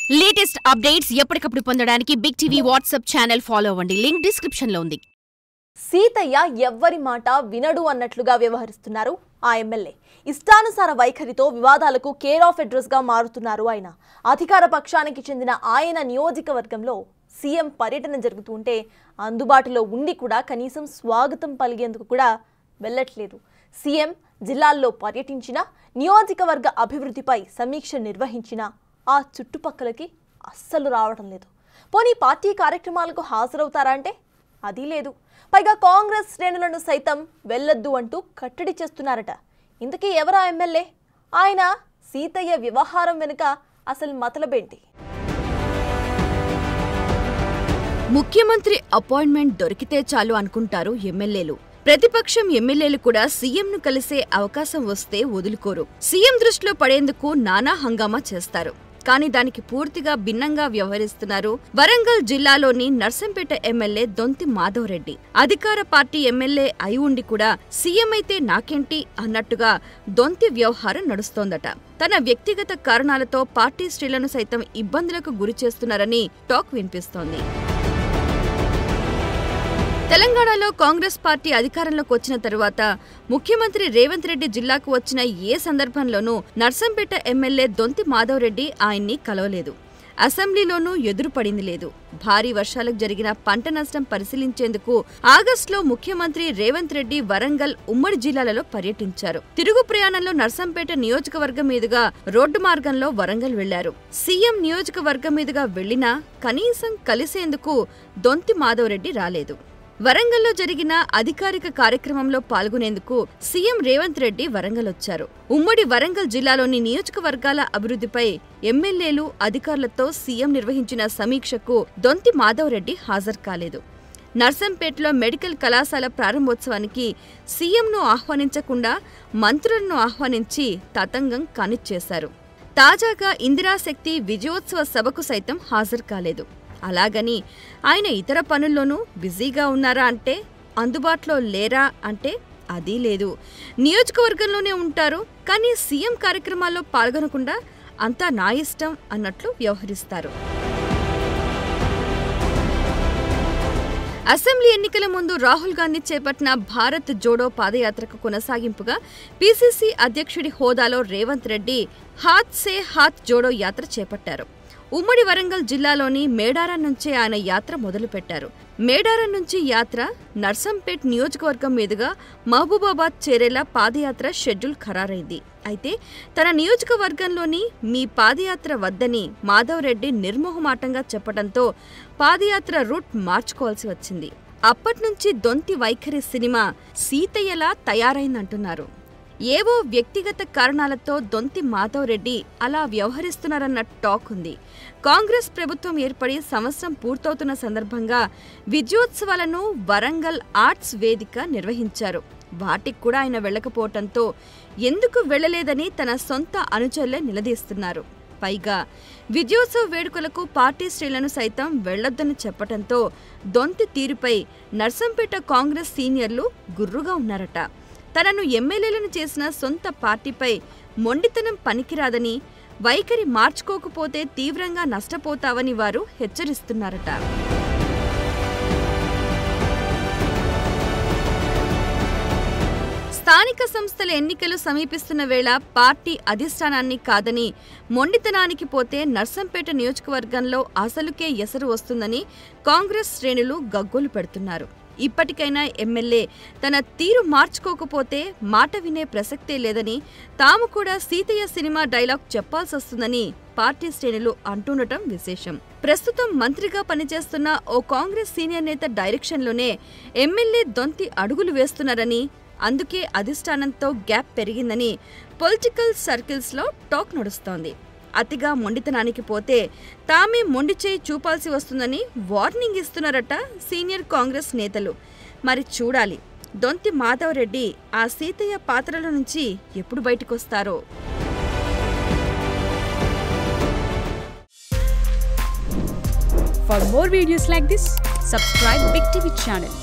Latest updates ఎప్పటికప్పుడు పొందడానికి big TV WhatsApp channel follow అవ్వండి. లింక్ డిస్క్రిప్షన్ లో ఉంది. సీతయ్య ఎవ్వరి మాట వినడు అన్నట్లుగా వ్యవహరిస్తున్నారు ఆ ఎమ్మెల్యే. ఇష్టానుసార వైఖరితో వివాదాలకు కేర్ ఆఫ్ అడ్రస్ గా మారుతున్నారు ఆయన. అధికార పక్షానికి చెందిన ఆయన నియోజకవర్గంలో సీఎం పర్యటన జరుగుతుంటే అందుబాటులో ఉండి కూడా కనీసం స్వాగతం పలిగేందుకు కూడా వెళ్ళట్లేదు. సీఎం జిల్లాల్లో పర్యటించిన నియోజకవర్గ అభివృద్ధిపై సమీక్ష నిర్వహించిన ఆ చుట్టుపక్కలకి అస్సలు రావడం లేదు. పోనీ పార్టీ కార్యక్రమాలకు హాజరవుతారా అంటే అది లేదు. పైగా కాంగ్రెస్ శ్రేణులను సైతం వెళ్ళొద్దు అంటూ కట్టడి చేస్తున్నారట. ఇంతకీ ఎవరా ఎమ్మెల్యే? ఆయన సీతయ్య వ్యవహారం వెనుక అసలు మతలబేంటి? ముఖ్యమంత్రి అపాయింట్మెంట్ దొరికితే చాలు అనుకుంటారు ఎమ్మెల్యేలు. ప్రతిపక్షం ఎమ్మెల్యేలు కూడా సీఎంను కలిసే అవకాశం వస్తే వదులుకోరు. సీఎం దృష్టిలో పడేందుకు నానా హంగామా చేస్తారు. కానీ దానికి పూర్తిగా భిన్నంగా వ్యవహరిస్తున్నారు వరంగల్ జిల్లాలోని నర్సంపేట ఎమ్మెల్యే దొంతి మాధవ్ రెడ్డి. అధికార పార్టీ ఎమ్మెల్యే అయి ఉండి కూడా సీఎం అయితే నాకేంటి అన్నట్టుగా దొంతి వ్యవహారం నడుస్తోందట. తన వ్యక్తిగత కారణాలతో పార్టీ శ్రేణులను సైతం ఇబ్బందులకు గురి చేస్తున్నారని టాక్ వినిపిస్తోంది. తెలంగాణలో కాంగ్రెస్ పార్టీ అధికారంలోకి వచ్చిన తరువాత ముఖ్యమంత్రి రేవంత్ రెడ్డి జిల్లాకు వచ్చిన ఏ సందర్భంలోనూ నర్సంపేట ఎమ్మెల్యే దొంతి మాధవ్ రెడ్డి ఆయన్ని కలవలేదు. అసెంబ్లీలోనూ ఎదురుపడింది లేదు. భారీ వర్షాలకు జరిగిన పంట నష్టం పరిశీలించేందుకు ఆగస్టులో ముఖ్యమంత్రి రేవంత్ రెడ్డి వరంగల్ ఉమ్మడి జిల్లాలలో పర్యటించారు. తిరుగు ప్రయాణంలో నర్సంపేట నియోజకవర్గం మీదుగా రోడ్డు మార్గంలో వరంగల్ వెళ్లారు. సీఎం నియోజకవర్గం మీదుగా వెళ్లినా కనీసం కలిసేందుకు దొంతి మాధవ్ రెడ్డి రాలేదు. వరంగల్లో జరిగిన అధికారిక కార్యక్రమంలో పాల్గొనేందుకు సీఎం రేవంత్ రెడ్డి వరంగల్ వచ్చారు. ఉమ్మడి వరంగల్ జిల్లాలోని నియోజకవర్గాల అభివృద్ధిపై ఎమ్మెల్యేలు అధికారులతో సీఎం నిర్వహించిన సమీక్షకు దొంతి మాధవ్ రెడ్డి హాజరు కాలేదు. నర్సంపేటలో మెడికల్ కళాశాల ప్రారంభోత్సవానికి సీఎంను ఆహ్వానించకుండా మంత్రులను ఆహ్వానించి తతంగం కానిచ్చేశారు. తాజాగా ఇందిరాశక్తి విజయోత్సవ సభకు సైతం హాజరు కాలేదు. అలాగని ఆయన ఇతర పనుల్లోనూ బిజీగా ఉన్నారా అంటే, అందుబాటులో లేరా అంటే అదీ లేదు. నియోజకవర్గంలోనే ఉంటారు, కానీ సీఎం కార్యక్రమాల్లో పాల్గొనకుండా అంతా నా ఇష్టం అన్నట్లు వ్యవహరిస్తారు. అసెంబ్లీ ఎన్నికల ముందు రాహుల్ గాంధీ చేపట్టిన భారత్ జోడో పాదయాత్రకు కొనసాగింపుగా పీసీసీ అధ్యక్షుడి హోదాలో రేవంత్ రెడ్డి హాత్ సే హాత్ జోడో యాత్ర చేపట్టారు. ఉమ్మడి వరంగల్ జిల్లాలోని మేడారం నుంచే ఆయన యాత్ర మొదలుపెట్టారు. మేడారం నుంచి యాత్ర నర్సంపేట్ నియోజకవర్గం మీదుగా మహబూబాబాద్ చేరేలా పాదయాత్ర షెడ్యూల్ ఖరారైంది. అయితే తన నియోజకవర్గంలోని మీ పాదయాత్ర వద్దని మాధవ్ రెడ్డి నిర్మోహమాటంగా చెప్పడంతో పాదయాత్ర రూట్ మార్చుకోవాల్సి వచ్చింది. అప్పట్నుంచి దొంతి వైఖరి సినిమా సీతయ్యలా తయారైందంటున్నారు. ఏవో వ్యక్తిగత కారణాలతో దొంతి మాధవ్ రెడ్డి అలా వ్యవహరిస్తున్నారన్న టాక్ ఉంది. కాంగ్రెస్ ప్రభుత్వం ఏర్పడి సంవత్సరం పూర్తవుతున్న సందర్భంగా విజయోత్సవాలను వరంగల్ ఆర్ట్స్ వేదిక నిర్వహించారు. వాటికి కూడా ఆయన వెళ్లకపోవడంతో ఎందుకు వెళ్లలేదని తన సొంత అనుచరులే నిలదీస్తున్నారు. పైగా విజయోత్సవ వేడుకలకు పార్టీ శ్రేణులను సైతం వెళ్లొద్దని చెప్పడంతో దొంతి తీరుపై నర్సంపేట కాంగ్రెస్ సీనియర్లు గుర్రుగా ఉన్నారట. తనను ఎమ్మెల్యేలను చేసిన సొంత పార్టీపై మొండితనం పనికిరాదని, వైఖరి మార్చుకోకపోతే తీవ్రంగా నష్టపోతావని వారు హెచ్చరిస్తున్నారట. స్థానిక సంస్థల ఎన్నికలు సమీపిస్తున్న వేళ పార్టీ అధిష్టానాన్ని కాదని మొండితనానికి పోతే నర్సంపేట నియోజకవర్గంలో అసలుకే ఎసరు వస్తుందని కాంగ్రెస్ శ్రేణులు గగ్గోలు పెడుతున్నారు. ఇప్పటికైనా ఎమ్మెల్యే తన తీరు మార్చుకోకపోతే మాట వినే ప్రసక్తే లేదని, తాము కూడా సీతయ్య సినిమా డైలాగ్ చెప్పాల్సొస్తుందని పార్టీ శ్రేణులు అంటుండటం విశేషం. ప్రస్తుతం మంత్రిగా పనిచేస్తున్న ఓ కాంగ్రెస్ సీనియర్ నేత డైరెక్షన్లోనే ఎమ్మెల్యే దొంతి అడుగులు వేస్తున్నారని, అందుకే అధిష్టానంతో గ్యాప్ పెరిగిందని పొలిటికల్ సర్కిల్స్లో టాక్ నడుస్తోంది. అతిగా మొండితనానికి పోతే తామే మొండి చేయి చూపాల్సి వస్తుందని వార్నింగ్ ఇస్తున్నారట సీనియర్ కాంగ్రెస్ నేతలు. మరి చూడాలి దొంతి మాధవ్ రెడ్డి ఆ సీతయ్య పాత్రల నుంచి ఎప్పుడు బయటకొస్తారో. For more videos like this, subscribe Big TV channel.